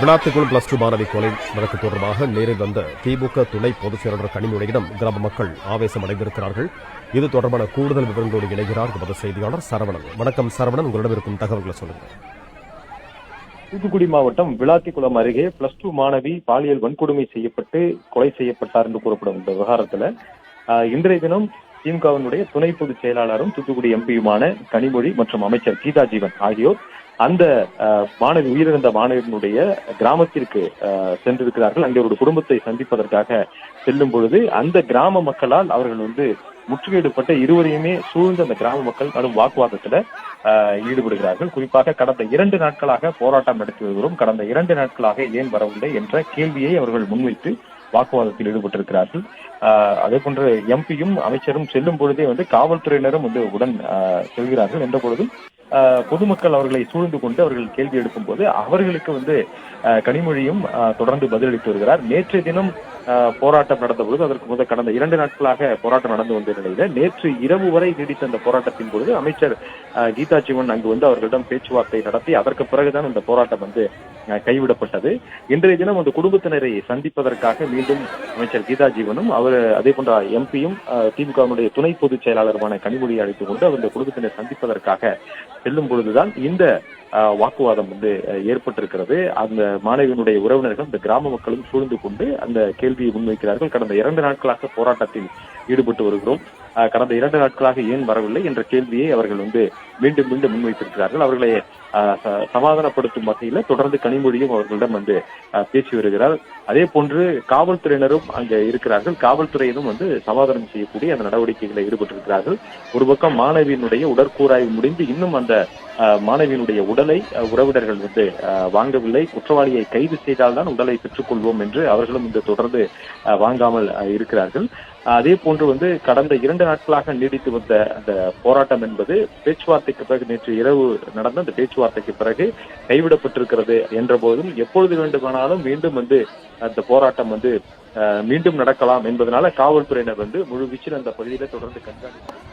விளாத்திக்குளம் +2 மாணவி கொலை வழக்கு தொடர்பாக நேரில் வந்த திமுக துணை பொதுச் செயலாளர் கனிமொழியிடம் கிராம மக்கள் ஆவேசம் அடைந்திருக்கிறார்கள். இது தொடர்பான கூடுதல் விவரங்களோடு இணைகிறார் எமது செய்தியாளர் சரவணன். வணக்கம் சரவணன், உங்களிடம் இருக்கும் தகவல்களை சொல்லுங்கள். தூத்துக்குடி மாவட்டம் விளாத்திக்குளம் அருகே +2 மாணவி பாலியல் வன்கொடுமை செய்யப்பட்டு கொலை செய்யப்பட்டார் என்று கூறப்படும் இந்த விவகாரத்துல இன்றைய தினம் திமுகவினுடைய துணை பொதுச் செயலாளரும் தூத்துக்குடி எம்பியுமான கனிமொழி மற்றும் அமைச்சர் கீதா ஜீவன் ஆகியோர் அந்த மாணவி உயிரிழந்த மாணவியினுடைய கிராமத்திற்கு சென்றிருக்கிறார்கள். அங்கே ஒரு குடும்பத்தை சந்திப்பதற்காக செல்லும் பொழுது அந்த கிராம மக்களால் அவர்கள் முற்றுகையிடப்பட்ட இருவரையுமே சூழ்ந்த அந்த கிராம மக்கள் கடும் வாக்குவாதத்துல ஈடுபடுகிறார்கள். குறிப்பாக கடந்த 2 நாட்களாக போராட்டம் நடத்தி வருகிறோம், கடந்த 2 நாட்களாக ஏன் வரவில்லை என்ற கேள்வியை அவர்கள் முன்வைத்து வாக்குவாதத்தில் ஈடுபட்டிருக்கிறார்கள். அதே போன்று எம்பியும் அமைச்சரும் செல்லும் பொழுதே காவல்துறையினரும் உடன் செல்கிறார்கள். என்ற பொழுதும் பொதுமக்கள் அவர்களை சூழ்ந்து கொண்டு அவர்கள் கேள்வி எடுக்கும் போது அவர்களுக்கு கனிமொழியும் தொடர்ந்து பதிலளித்து வருகிறார். நேற்றைய தினம் போராட்டம் நடந்த பொழுது அதற்கு கடந்த 2 நாட்களாக போராட்டம் நடந்து வந்த நிலையில நேற்று இரவு வரை நீடித்த அந்த போராட்டத்தின் பொழுது அமைச்சர் கீதா ஜீவன் அங்கு அவர்களிடம் பேச்சுவார்த்தை நடத்தி அதற்கு பிறகுதான் இந்த போராட்டம் கைவிடப்பட்டது. இன்றைய தினம் அந்த குடும்பத்தினரை சந்திப்பதற்காக மீண்டும் அமைச்சர் கீதா ஜீவனும் அதே போன்ற எம்பியும் திமுகவினுடைய துணை பொதுச் செயலாளருமான கனிமொழியை அழைத்துக் கொண்டு அந்த குடும்பத்தினரை சந்திப்பதற்காக செல்லும் பொழுதுதான் இந்த வாக்குவாதம் ஏற்பட்டிருக்கிறது. அந்த மாணவியினுடைய உறவினர்கள் இந்த கிராம மக்களும் சூழ்ந்து கொண்டு அந்த கேள்வியை முன்வைக்கிறார்கள். கடந்த 2 நாட்களாக போராட்டத்தில் ஈடுபட்டு வருகிறோம், கடந்த 2 நாட்களாக ஏன் வரவில்லை என்ற கேள்வியை அவர்கள் மீண்டும் மீண்டும் முன்வைத்திருக்கிறார்கள். அவர்களை சமாதானப்படுத்தும் வகையில தொடர்ந்து கனிமொழியும் அவர்களிடம் பேசி வருகிறார். அதே போன்று காவல்துறையினரும் அங்க இருக்கிறார்கள். காவல்துறையினரும் சமாதானம் செய்யக்கூடிய அந்த நடவடிக்கைகளில் ஈடுபட்டிருக்கிறார்கள். ஒரு பக்கம் மாணவியினுடைய உடற்கூறாய்வு முடிந்து இன்னும் அந்த மாணவியினுடைய உடலை உறவினர்கள் வாங்கவில்லை. குற்றவாளியை கைது செய்தால்தான் உடலை பெற்றுக் கொள்வோம் என்று அவர்களும் தொடர்ந்து வாங்காமல் இருக்கிறார்கள். அதே போன்று கடந்த 2 நாட்களாக நீடித்து வந்த அந்த போராட்டம் என்பது பேச்சுவார்த்தைக்கு பிறகு நேற்று இரவு நடந்த அந்த பேச்சுவார்த்தைக்கு பிறகு கைவிடப்பட்டிருக்கிறது என்ற போதும் எப்பொழுது வேண்டுமானாலும் மீண்டும் அந்த போராட்டம் மீண்டும் நடக்கலாம் என்பதனால காவல்துறையினர் முழு வீச்சில் அந்த பகுதியில தொடர்ந்து கண்காணிப்பு